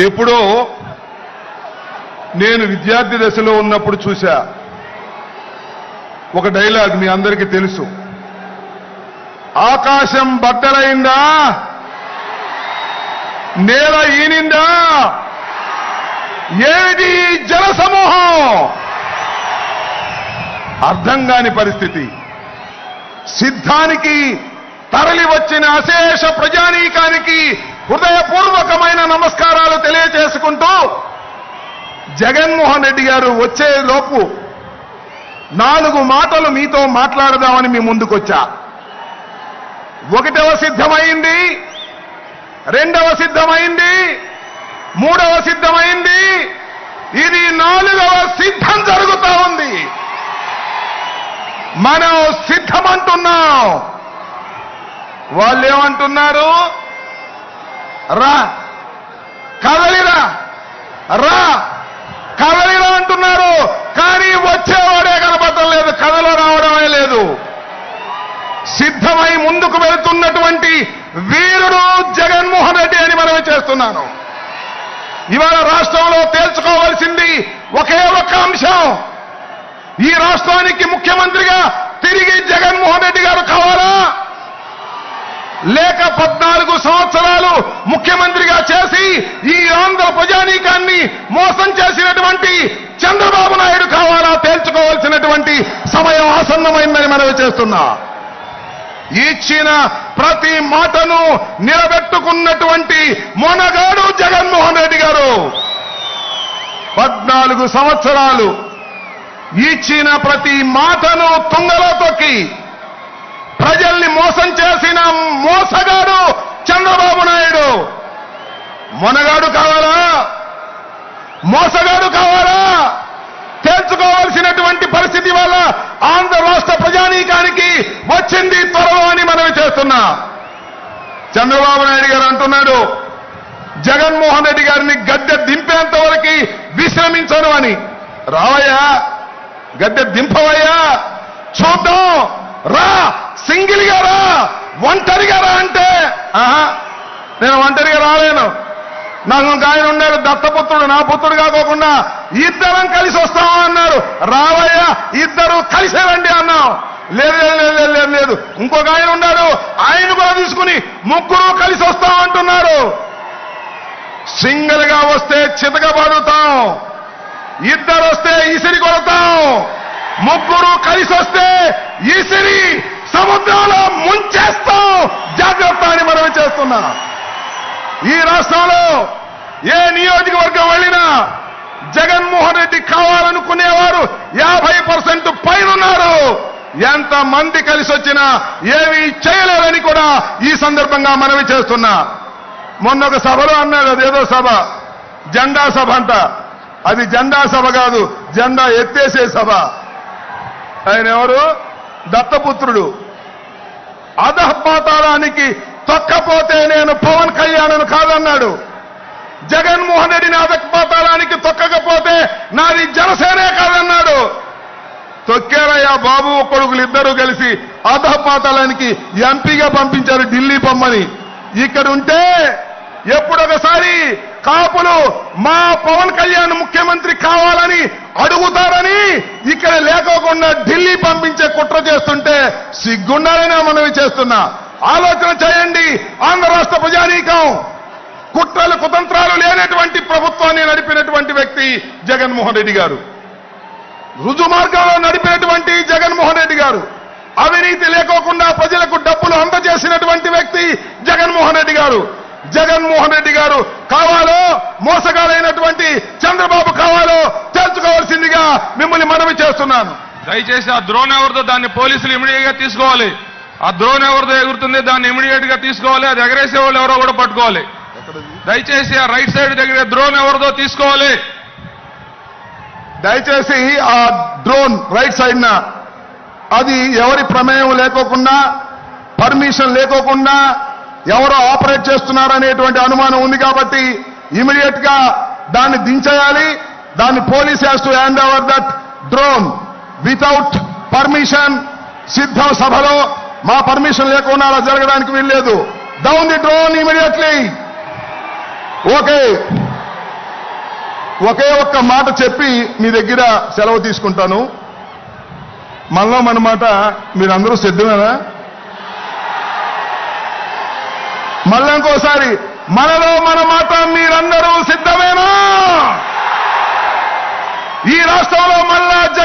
ఎప్పుడో నేను విద్యార్థి దశలో ఉన్నప్పుడు చూశా ఒక డైలాగ్, మీ అందరికీ తెలుసు. ఆకాశం బద్దలైందా, నేల ఈనిందా, ఏది జనసమూహం, అర్థం కాని పరిస్థితి. సిద్ధానికి తరలి వచ్చిన అశేష ప్రజానీకానికి హృదయపూర్వకమైన నమస్కారాలు తెలియజేసుకుంటూ జగన్మోహన్ రెడ్డి గారు వచ్చే లోపు 4 మాటలు మీతో మాట్లాడదామని మీ ముందుకొచ్చా. 1వ సిద్ధమైంది, 2వ సిద్ధమైంది, 3వ సిద్ధమైంది, ఇది 4వ సిద్ధం జరుగుతా ఉంది. మనం సిద్ధమంటున్నాం. వాళ్ళు ఏమంటున్నారు? రా కదలిరా, రా కదలిరా అంటున్నారు. కానీ వచ్చేవాడే కనపడటం లేదు, కథలో రావడమే లేదు. సిద్ధమై ముందుకు వెళుతున్నటువంటి వీరుడు జగన్మోహన్ రెడ్డి అని మనమే చేస్తున్నాను. ఇవాళ రాష్ట్రంలో తేల్చుకోవాల్సింది ఒకే ఒక్క అంశం. ఈ రాష్ట్రానికి ముఖ్యమంత్రిగా తిరిగి జగన్మోహన్ రెడ్డి గారు కావాలా, లేక 14 సంవత్సరాలు ముఖ్యమంత్రిగా చేసి ఈ ఆంధ్ర ప్రజానీకాన్ని మోసం చేసినటువంటి చంద్రబాబు నాయుడు కావాలా తేల్చుకోవాల్సినటువంటి సమయం ఆసన్నమైందని మనవి చేస్తున్నా. ఇచ్చిన ప్రతి మాటను నిలబెట్టుకున్నటువంటి మొనగాడు జగన్మోహన్ రెడ్డి గారు. 14 సంవత్సరాలు ఇచ్చిన ప్రతి మాటను తుంగలో తొక్కి ప్రజల్ని మోసం చేసిన మోసగాడు చంద్రబాబు నాయుడు. మొనగాడు కావాలా, మోసగాడు కావాలా తేల్చుకోవాల్సినటువంటి పరిస్థితి వల్ల ఆంధ్ర రాష్ట్ర ప్రజానీకానికి వచ్చింది త్వరలో అని మనవి చేస్తున్నా. చంద్రబాబు నాయుడు గారు అంటున్నాడు జగన్మోహన్ రెడ్డి గారిని గద్దె దింపేంత వరకు విశ్రమించను అని. రావయ్యా, గద్దె దింపవయ్యా, చూద్దాం, రా సింగిల్ గా రా, ఒంటరిగా రా అంటే నేను ఒంటరిగా రాలేను. నాకు ఆయన ఉన్నాడు దత్తపుత్రుడు, నా పుత్రుడు కాకోకుండా ఇద్దరం కలిసి వస్తాము అన్నారు. రావయ్యా, ఇద్దరు కలిసే రండి అన్నాం. లేదు లేదు లేదు లేదు, ఇంకొక ఆయన ఉన్నాడు, ఆయన కూడా తీసుకుని 3 కలిసి వస్తాం అంటున్నారు. సింగిల్ గా వస్తే చితకబడుతాం, 2 వస్తే ఇసిరి కొడతాం, 3 కలిసి వస్తే ఇసిరి సముద్రంలో ముంచేస్తాం. జాగ్రత్త అని మనం చేస్తున్నా. ఈ రాష్ట్రంలో ఏ నియోజకవర్గం వెళ్ళినా జగన్మోహన్ రెడ్డి కావాలనుకునేవారు 50% పైన ఉన్నారు. ఎంత మంది కలిసి వచ్చినా ఏమీ చేయలేరని కూడా ఈ సందర్భంగా మనవి చేస్తున్నా. మొన్న ఒక సభలో అన్నాడు, అదేదో సభ, జెండా సభ అంట. అది జెండా సభ కాదు, జెండా ఎత్తేసే సభ. ఆయన ఎవరు? దత్తపుత్రుడు. అధఃపాతాళానికి తొక్కపోతే నేను పవన్ కళ్యాణ్ కాదన్నాడు. జగన్మోహన్ రెడ్డిని అధఃపాతాళానికి తొక్కకపోతే నాది జనసేనే కాదన్నాడు. తొక్కారయ్యా బాబు కొడుకులు ఇద్దరూ కలిసి అధఃపాతాళానికి ఎంపీగా పంపించారు ఢిల్లీ పొమ్మని. ఇక్కడ ఉంటే ఎప్పుడొకసారి కాపులు మా పవన్ కళ్యాణ్ ముఖ్యమంత్రి కావాలని అడుగుతారని ఇక్కడ లేకోకుండా ఢిల్లీ పంపించే కుట్ర చేస్తుంటే సిగ్గుండాలని మనవి చేస్తున్నా. ఆలోచన చేయండి. ఆంధ్ర రాష్ట్ర ప్రజానీకం కుట్రలు కుతంత్రాలు లేనటువంటి ప్రభుత్వాన్ని నడిపినటువంటి వ్యక్తి జగన్మోహన్ రెడ్డి గారు. రుజు మార్గంలో నడిపినటువంటి జగన్మోహన్ రెడ్డి గారు. అవినీతి లేకోకుండా ప్రజలకు డబ్బులు అందజేసినటువంటి వ్యక్తి జగన్మోహన్ రెడ్డి గారు. జగన్మోహన్ రెడ్డి గారు కావాలో, మోసగాలైనటువంటి చంద్రబాబు కావాలో తెలుసుకోవాల్సిందిగా మిమ్మల్ని మనవి చేస్తున్నాను. దయచేసి ఆ డ్రోన్ ఎవరితో దాన్ని పోలీసులు ఇమీడియట్ గా తీసుకోవాలి. ఆ డ్రోన్ ఎవరితో ఎగురుతుంది దాన్ని ఇమీడియట్ గా తీసుకోవాలి. అది ఎగరేసే వాళ్ళు ఎవరో కూడా పట్టుకోవాలి. దయచేసి ఆ రైట్ సైడ్ దగ్గర డ్రోన్ ఎవరితో తీసుకోవాలి. దయచేసి ఆ డ్రోన్ రైట్ సైడ్ అది ఎవరి ప్రమేయం లేకోకుండా, పర్మిషన్ లేకోకుండా ఎవరో ఆపరేట్ చేస్తున్నారనేటువంటి అనుమానం ఉంది కాబట్టి ఇమీడియట్ గా దాన్ని దించేయాలి. దాన్ని police has to hand over that drone without permission. సిద్ధం సభలో మా పర్మిషన్ లేకుండా అలా జరగడానికి వీల్లేదు. Down the drone immediately. Okay, ఒకే ఒక్క మాట చెప్పి మీ దగ్గర సెలవు తీసుకుంటాను. మళ్ళా మన మాట మీరందరూ సిద్ధమేనా? మళ్ళా ఇంకోసారి మనలో మన మాట మీరందరూ సిద్ధమేనా? ఈ రాష్ట్రంలో మళ్ళా